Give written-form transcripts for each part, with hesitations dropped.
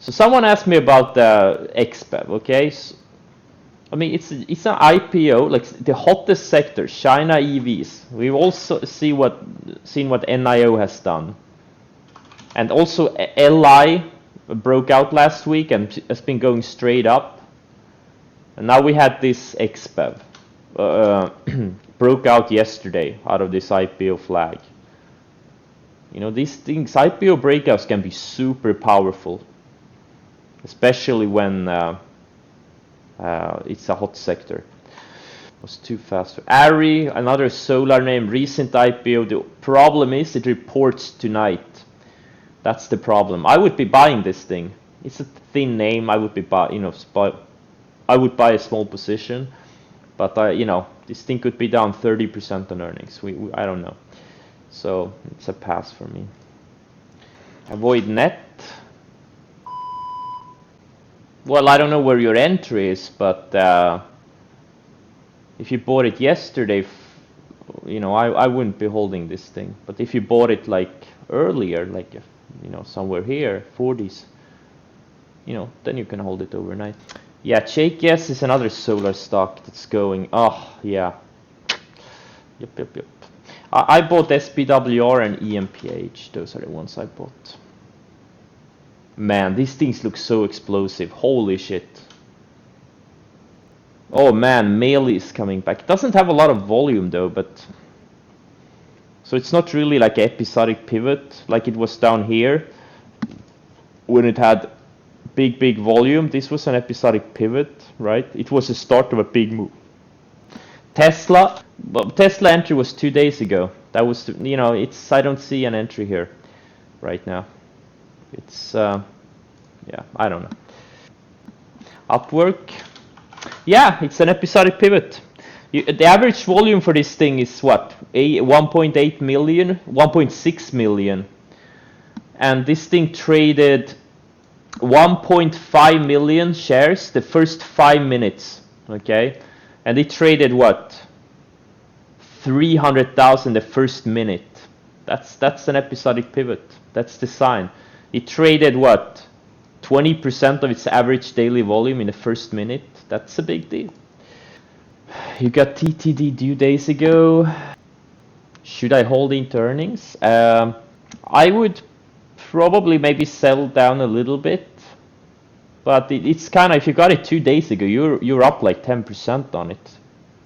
So someone asked me about the XBEV, okay? So, I mean, it's an IPO, like the hottest sector, China EVs. We've also seen what NIO has done. And also LI broke out last week and has been going straight up. And now we had this XBEV broke out yesterday out of this IPO flag. You know, these things, IPO breakouts can be super powerful, especially when it's a hot sector. It was too fast. Ari, another solar name, recent IPO. The problem is it reports tonight. That's the problem. I would be buying this thing. It's a thin name. I would be I would buy a small position, but this thing could be down 30% on earnings. I don't know. So it's a pass for me. Avoid net. Well, I don't know where your entry is, but if you bought it yesterday, I wouldn't be holding this thing. But if you bought it like earlier, like somewhere here, 40s, then you can hold it overnight. Yeah, JKS is another solar stock that's going. Oh yeah. Yep. I bought SPWR and EMPH. Those are the ones I bought. Man, these things look so explosive. Holy shit. Oh man, Melee is coming back. It doesn't have a lot of volume though, but... So it's not really like an episodic pivot like it was down here when it had big volume. This was an episodic pivot, right? It was the start of a big move. Tesla entry was 2 days ago. That was, I don't see an entry here right now. It's, yeah, I don't know. Upwork. Yeah, it's an episodic pivot. The average volume for this thing is what? 1.8 million, 1.6 million. And this thing traded 1.5 million shares the first 5 minutes, okay? And it traded what? 300,000 the first minute. That's an episodic pivot. That's the sign. It traded what? 20% of its average daily volume in the first minute. That's a big deal. You got TTD due days ago. Should I hold into earnings? I would probably maybe sell down a little bit. But it's kind of, if you got it 2 days ago, you're up like 10% on it.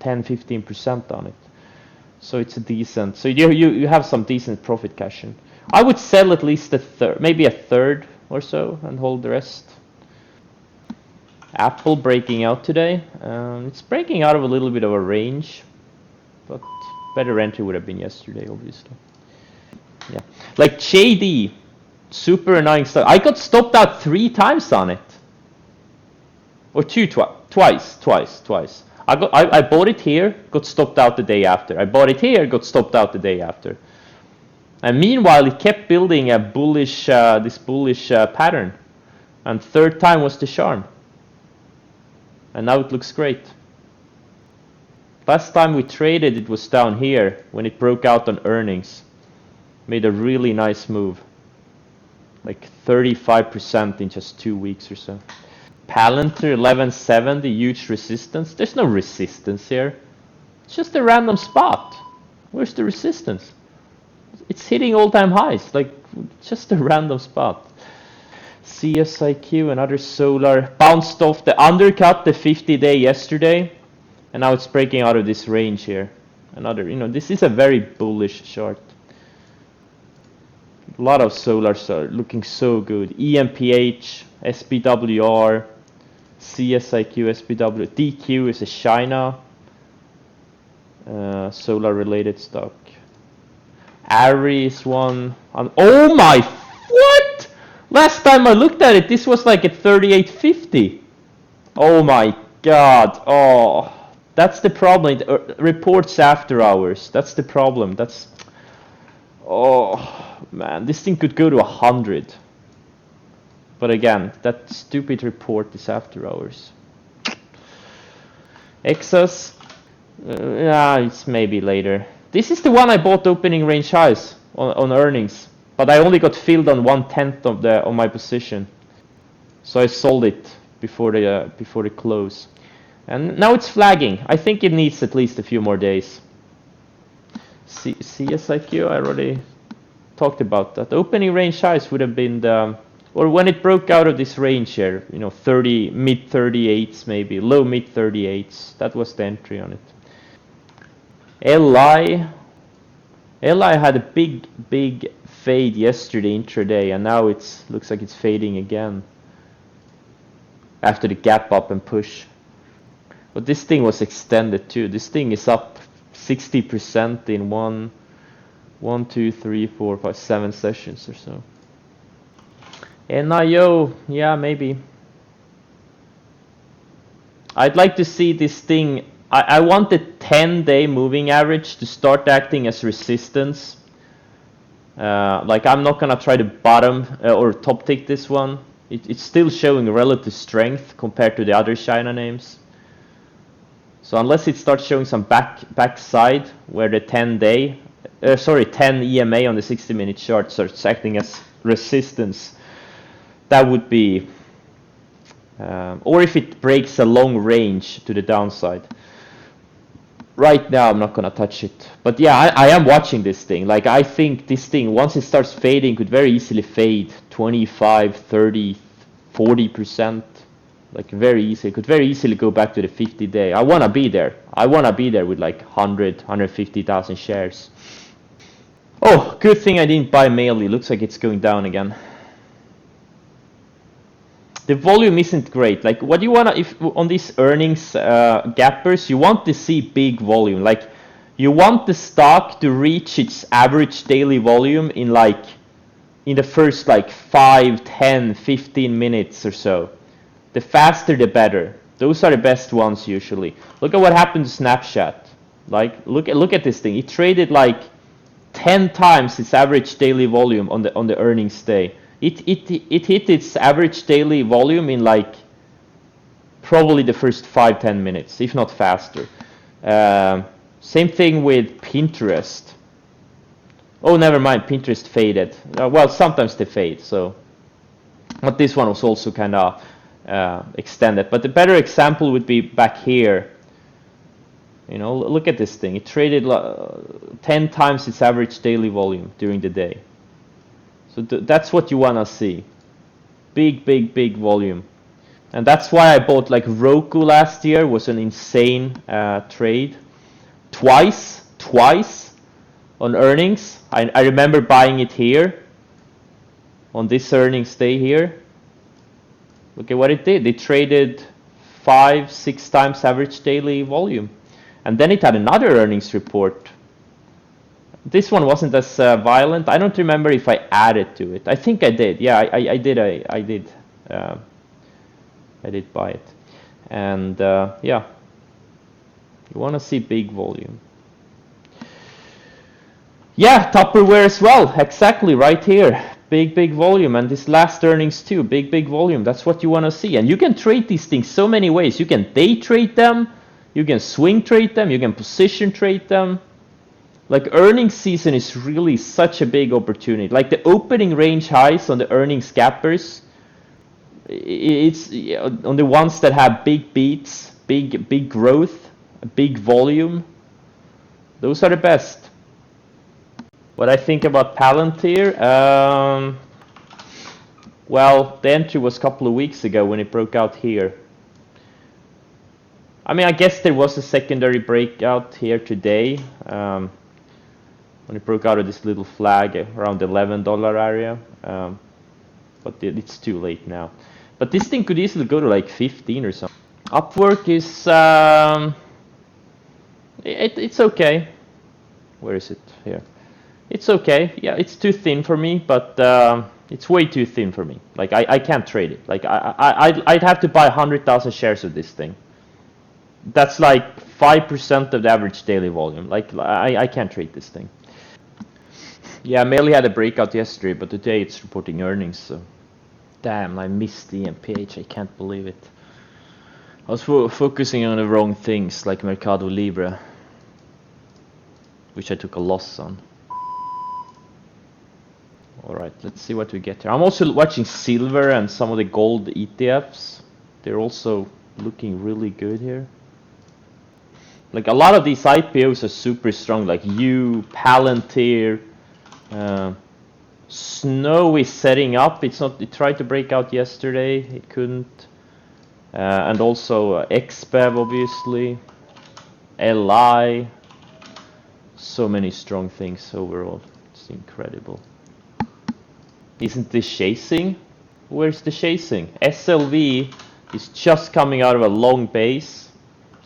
10-15% on it. So it's a decent, so you have some decent profit cash in. I would sell at least a third, maybe a third or so, and hold the rest. Apple breaking out today. It's breaking out of a little bit of a range, but better entry would have been yesterday, obviously. Yeah, like JD, super annoying stuff. I got stopped out 3 times on it, or twice. I bought it here, got stopped out the day after. I bought it here, got stopped out the day after. And meanwhile, it kept building a bullish, this bullish pattern. And third time was the charm. And now it looks great. Last time we traded, it was down here when it broke out on earnings. Made a really nice move. Like 35% in just 2 weeks or so. Palantir 1170, huge resistance. There's no resistance here. It's just a random spot. Where's the resistance? It's hitting all-time highs, like just a random spot. CSIQ, another solar, bounced off the undercut, the 50-day yesterday, and now it's breaking out of this range here. Another, this is a very bullish chart. A lot of solars are looking so good. EMPH, SPWR, CSIQ, SPW, DQ is a China solar related stock. Ari is one. Oh my, what? Last time I looked at it, this was like at 38.50. Oh my god. Oh, that's the problem. It reports after hours. That's the problem. That's, oh man, this thing could go to 100. But again, that stupid report is after hours. Exos, it's maybe later. This is the one I bought opening range highs on earnings, but I only got filled on 1/10 of my position. So I sold it before the close. And now it's flagging. I think it needs at least a few more days. CSIQ, I already talked about that. Opening range highs would have been the, or when it broke out of this range here, you know, 30, mid 38s maybe, low mid 38s. That was the entry on it. LI had a big fade yesterday intraday, and now it's looks like it's fading again after the gap up and push. But this thing was extended too. This thing is up 60% in 1, 2, 3, 4, 5, 7 sessions or so. NIO, yeah, maybe. I'd like to see this thing. I want the 10-day moving average to start acting as resistance. Like I'm not gonna try to bottom or top tick this one. It's still showing relative strength compared to the other China names. So unless it starts showing some backside where the 10 EMA on the 60-minute chart starts acting as resistance, that would be, or if it breaks a long range to the downside. Right now I'm not gonna touch it, but yeah, I am watching this thing. Like I think this thing, once it starts fading, could very easily fade 25, 30, 40%. Like very easy. It could very easily go back to the 50-day. I wanna be there. I wanna be there with like 100, 150,000 shares. Oh, good thing I didn't buy Meili. Looks like it's going down again. The volume isn't great. Like what you wanna, if on these earnings gappers, you want to see big volume. Like you want the stock to reach its average daily volume in the first like 5, 10, 15 minutes or so. The faster the better. Those are the best ones usually. Look at what happened to Snapchat. Like look at this thing. It traded like 10 times its average daily volume on the earnings day. It hit its average daily volume in like probably the first 5-10 minutes, if not faster. Same thing with Pinterest. Oh, never mind, Pinterest faded. Well, sometimes they fade, so. But this one was also kind of extended. But the better example would be back here. You know, look at this thing. It traded 10 times its average daily volume during the day. So that's what you want to see. Big volume. And that's why I bought like Roku last year. Was an insane trade. Twice on earnings. I remember buying it here on this earnings day here. Look at what it did. It traded 5-6 times average daily volume. And then it had another earnings report. This one wasn't as violent. I don't remember if I added to it. I think I did. Yeah, I did. I did buy it. And yeah, you want to see big volume. Yeah, Tupperware as well. Exactly, right here. Big volume. And this last earnings too. Big volume. That's what you want to see. And you can trade these things so many ways. You can day trade them. You can swing trade them. You can position trade them. Like earnings season is really such a big opportunity. Like the opening range highs on the earnings gappers, it's on the ones that have big beats, big growth, big volume. Those are the best. What I think about Palantir, well, the entry was a couple of weeks ago when it broke out here. I mean, I guess there was a secondary breakout here today. When it broke out of this little flag around the $11 area, but it's too late now. But this thing could easily go to like 15 or something. Upwork is it's okay. Where is it? Here. It's okay. Yeah, it's too thin for me, but it's way too thin for me. Like I can't trade it. Like I'd have to buy 100,000 shares of this thing. That's like 5% of the average daily volume. Like I can't trade this thing. Yeah, Meili had a breakout yesterday, but today it's reporting earnings. So, damn, I missed the EMPH. I can't believe it. I was focusing on the wrong things, like Mercado Libre, which I took a loss on. All right, let's see what we get here. I'm also watching silver and some of the gold ETFs. They're also looking really good here. Like a lot of these IPOs are super strong, like Palantir, Snow is setting up. It's not. It tried to break out yesterday. It couldn't. And also XBEV, obviously. LI. So many strong things overall. It's incredible. Isn't this chasing? Where's the chasing? SLV is just coming out of a long base.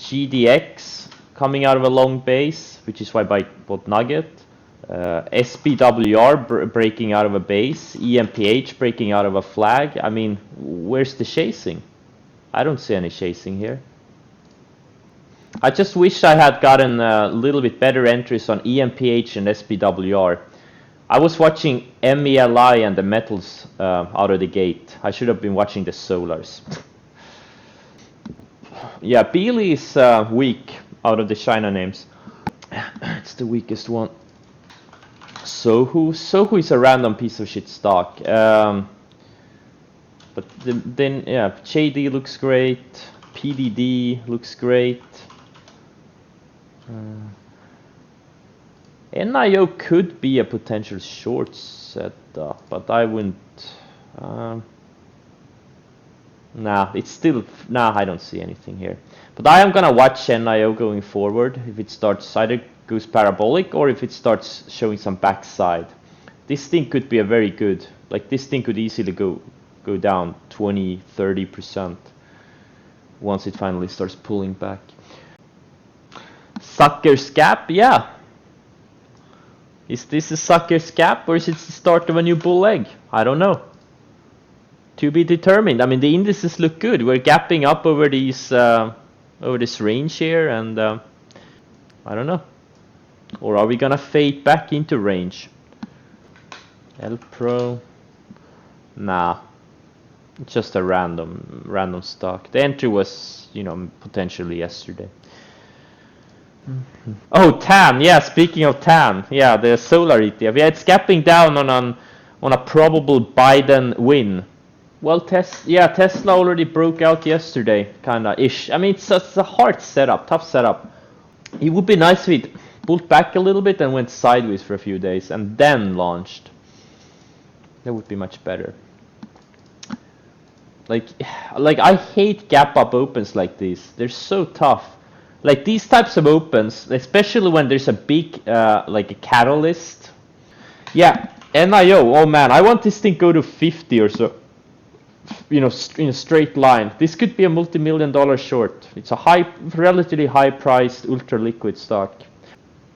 GDX coming out of a long base, which is why I bought Nugget. SPWR breaking out of a base. EMPH breaking out of a flag. I mean, where's the chasing? I don't see any chasing here. I just wish I had gotten a little bit better entries on EMPH and SPWR. I was watching MELI and the metals out of the gate. I should have been watching the solars. Yeah, Beely is weak out of the China names. It's the weakest one. Sohu is a random piece of shit stock. But then yeah, JD looks great. PDD looks great. NIO could be a potential short setup, but I wouldn't. Nah, it's still. Nah, I don't see anything here. But I am gonna watch NIO going forward. If it starts either goes parabolic or if it starts showing some backside, this thing could be a very good. Like this thing could easily go down 20-30% once it finally starts pulling back. Sucker's gap, yeah. Is this a sucker's gap or is it the start of a new bull leg? I don't know. To be determined. I mean, the indices look good. We're gapping up over these, over this range here, and I don't know. Or are we gonna fade back into range? L Pro, nah. Just a random stock. The entry was, you know, potentially yesterday. Oh, TAN. Yeah, speaking of TAN, yeah, the solar ETF. Yeah, it's gapping down on a probable Biden win. Well, Tesla already broke out yesterday, kinda ish. I mean, it's a hard setup, tough setup. It would be nice if it pulled back a little bit and went sideways for a few days and then launched. That would be much better. Like I hate gap up opens like these. They're so tough. Like these types of opens, especially when there's a big, like a catalyst. Yeah, NIO. Oh man, I want this thing to go to 50 or so. You know, in a straight line. This could be a multi-million-dollar short. It's a relatively high-priced, ultra-liquid stock.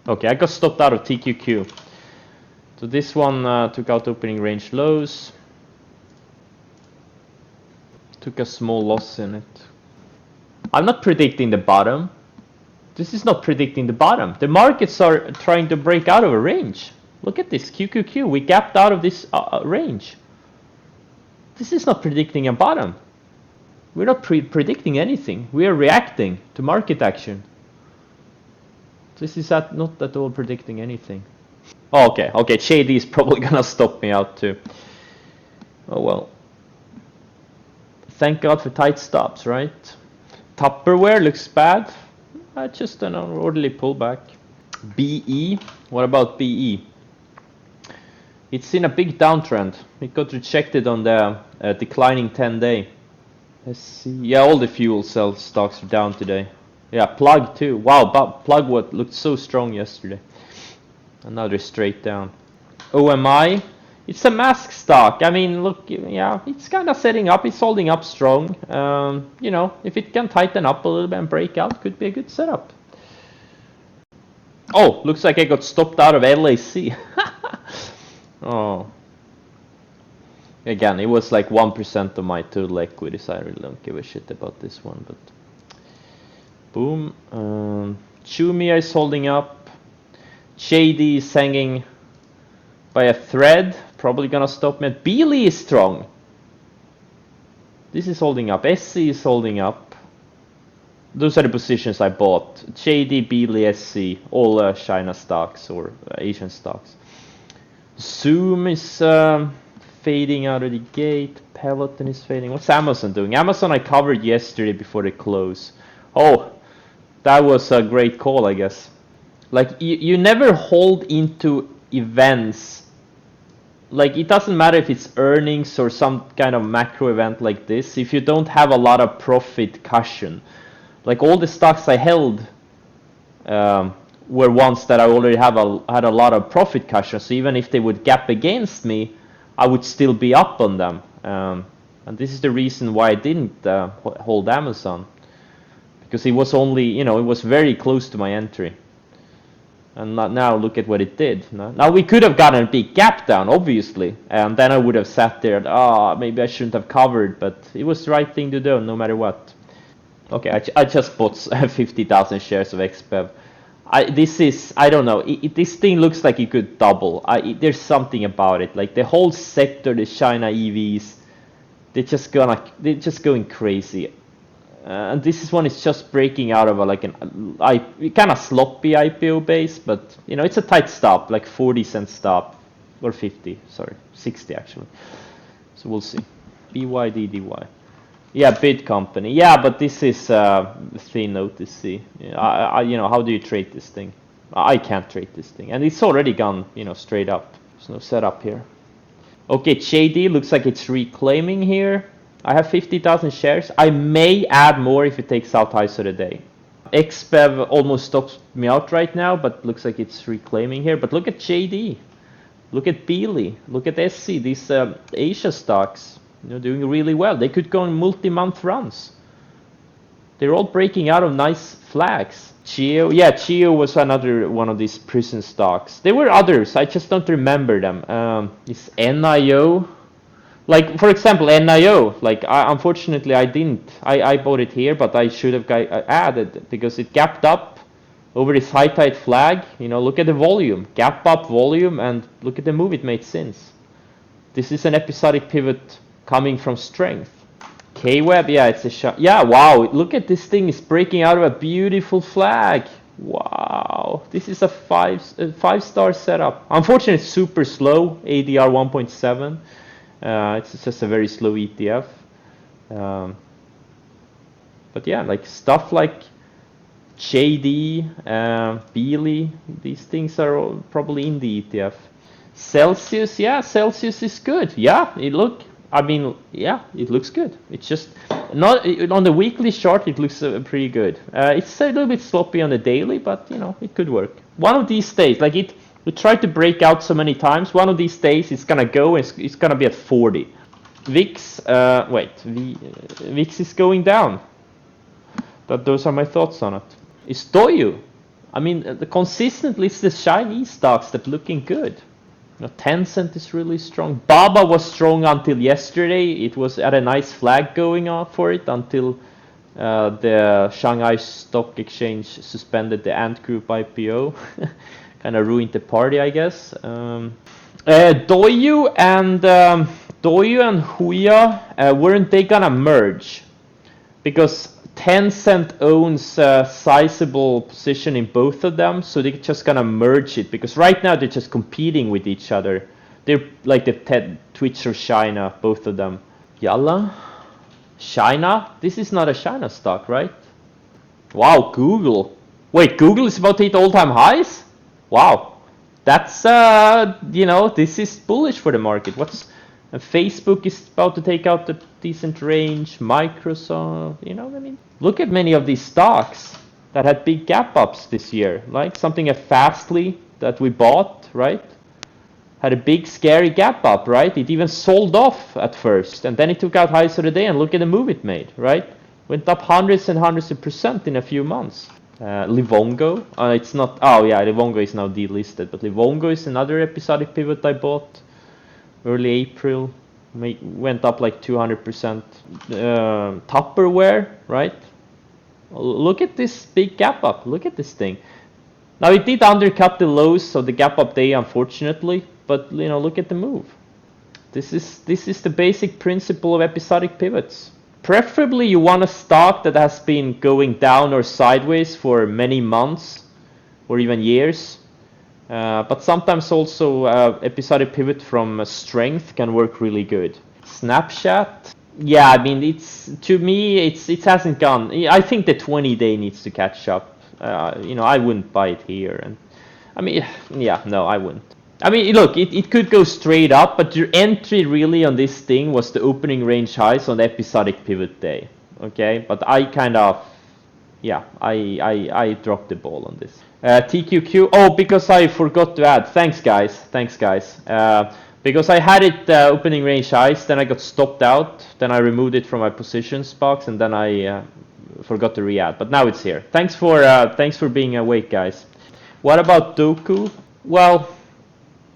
Okay, I got stopped out of TQQ. So this one took out opening range lows. Took a small loss in it. I'm not predicting the bottom. This is not predicting the bottom. The markets are trying to break out of a range. Look at this, QQQ. We gapped out of this range. This is not predicting a bottom. We're not predicting anything. We are reacting to market action. This is not at all predicting anything. Oh, okay, JD is probably gonna stop me out too. Oh well. Thank God for tight stops, right? Tupperware looks bad. Just an orderly pullback. BE, what about BE? It's in a big downtrend. It got rejected on the declining 10-day. Let's see. Yeah, all the fuel cell stocks are down today. Yeah, Plug too. Wow, but Plug looked so strong yesterday. And now they're straight down. OMI, it's a mask stock. I mean, look, yeah, it's kind of setting up. It's holding up strong. You know, if it can tighten up a little bit and break out, could be a good setup. Oh, looks like I got stopped out of LAC. Oh. Again, it was like 1% of my total equity, so I really don't give a shit about this one, but boom. Chumia is holding up. JD is hanging by a thread, probably gonna stop me. Beely is strong. This is holding up. SC is holding up. Those are the positions I bought. JD, Beely, SC, all China stocks or Asian stocks. Zoom is fading out of the gate. Peloton is fading. What's Amazon doing? Amazon I covered yesterday before they close. Oh, that was a great call, I guess. Like you never hold into events. Like it doesn't matter if it's earnings or some kind of macro event like this, if you don't have a lot of profit cushion. Like all the stocks I held were ones that I already had a lot of profit cushion. So even if they would gap against me, I would still be up on them. And this is the reason why I didn't hold Amazon, because it was only, it was very close to my entry. And now look at what it did. Now we could have gotten a big gap down, obviously, and then I would have sat there and, maybe I shouldn't have covered, but it was the right thing to do no matter what. Okay, I just bought 50,000 shares of XBEV. I don't know, this thing looks like it could double. There's something about it, like the whole sector, the China EVs, they're just going crazy. And this is one is just breaking out of a kind of sloppy IPO base, but it's a tight stop, like 40-cent stop, or 50, sorry, 60 actually. So we'll see. BYDDY. Yeah, bid company. Yeah, but this is thin OTC. How do you trade this thing? I can't trade this thing, and it's already gone, straight up. There's no setup here. Okay, JD looks like it's reclaiming here. I have 50,000 shares. I may add more if it takes out highs of the day. XBEV almost stops me out right now, but looks like it's reclaiming here. But look at JD. Look at Beely. Look at SC. These Asia stocks, doing really well. They could go in multi-month runs. They're all breaking out of nice flags. Chio, yeah, Chio was another one of these prison stocks. There were others. I just don't remember them. Is NIO? Like, for example, NIO, like, unfortunately, I didn't. I bought it here, but I should have added, because it gapped up over this high tide flag. Look at the volume, gap up volume, and look at the move it made since. This is an episodic pivot coming from strength. KWeb, yeah, it's a yeah, wow, look at this thing, is breaking out of a beautiful flag. Wow, this is a five-star setup. Unfortunately, it's super slow, ADR 1.7. It's just a very slow ETF. But yeah, like stuff like JD, Beely, these things are all probably in the ETF. Celsius, yeah, Celsius is good. Yeah, it looks good. It's just not on the weekly chart. It looks pretty good. It's a little bit sloppy on the daily, but it could work. One of these days, like it tried to break out so many times. One of these days, it's gonna go. It's gonna be at 40. VIX, VIX is going down. But those are my thoughts on it. Is Doyu? Consistently, it's the Chinese stocks that looking good. Tencent is really strong. Baba was strong until yesterday. It was at a nice flag going on for it until the Shanghai Stock Exchange suspended the Ant Group IPO. Kind of ruined the party, I guess. Doyu and Huya, weren't they gonna merge? Because Tencent owns a sizable position in both of them, so they're just gonna merge it, because right now they're just competing with each other. They're like the Twitch or China, both of them. Yalla? China? This is not a China stock, right? Wow, Google. Wait, Google is about to hit all-time highs? Wow. That's, this is bullish for the market. Facebook is about to take out the decent range. Microsoft, look at many of these stocks that had big gap ups this year, like something at Fastly that we bought, right? Had a big scary gap up, right? It even sold off at first, and then it took out highs of the day, and look at the move it made, right? Went up hundreds and hundreds of % in a few months. Livongo, it's not, oh yeah, Livongo is now delisted, but Livongo is another episodic pivot I bought early April, went up like 200%. Tupperware, right? Look at this big gap up. Look at this thing. Now it did undercut the lows, so the gap up day, unfortunately. But look at the move. This is the basic principle of episodic pivots. Preferably, you want a stock that has been going down or sideways for many months, or even years. But sometimes also episodic pivot from strength can work really good. Snapchat, yeah, I mean, it's, to me, it hasn't gone. I think the 20-day needs to catch up. You know, I wouldn't buy it here, and I mean, yeah, no, I wouldn't. I mean, look, it could go straight up, but your entry really on this thing was the opening range highs on the episodic pivot day. Okay, but I kind of, yeah, I dropped the ball on this. TQQ. Oh, because I forgot to add. Thanks, guys. Thanks, guys. Because I had it opening range highs, then I got stopped out, then I removed it from my positions box, and then I forgot to re-add. But now it's here. Thanks for being awake, guys. What about Doku? Well,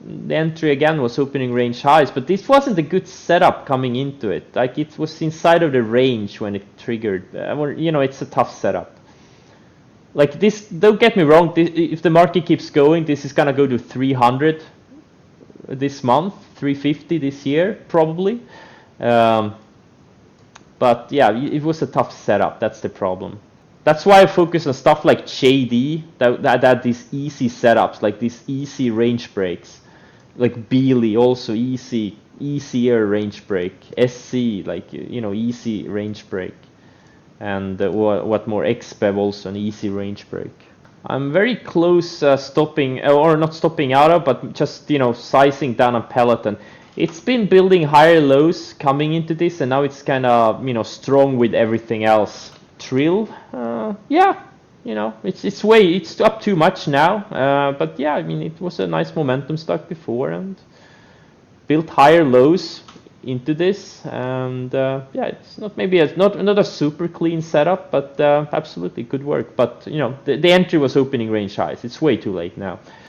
the entry again was opening range highs, but this wasn't a good setup coming into it. Like, it was inside of the range when it triggered. You know, it's a tough setup. Like this, don't get me wrong, if the market keeps going, this is gonna go to 300 this month, 350 this year, probably. But yeah, it was a tough setup, that's the problem. That's why I focus on stuff like JD, that these easy setups, like these easy range breaks. Like Beely, also easier range break. SC, like, you know, easy range break. And what more, XBEV also an easy range break. I'm very close stopping, or not stopping out of, but just, you know, sizing down on Peloton. It's been building higher lows coming into this, and now it's kind of, you know, strong with everything else. Trill, yeah, you know, it's up too much now, but yeah, I mean, it was a nice momentum stock before and built higher lows into this, and yeah, it's not not a super clean setup, but absolutely could work. But you know, the entry was opening range highs. It's way too late now.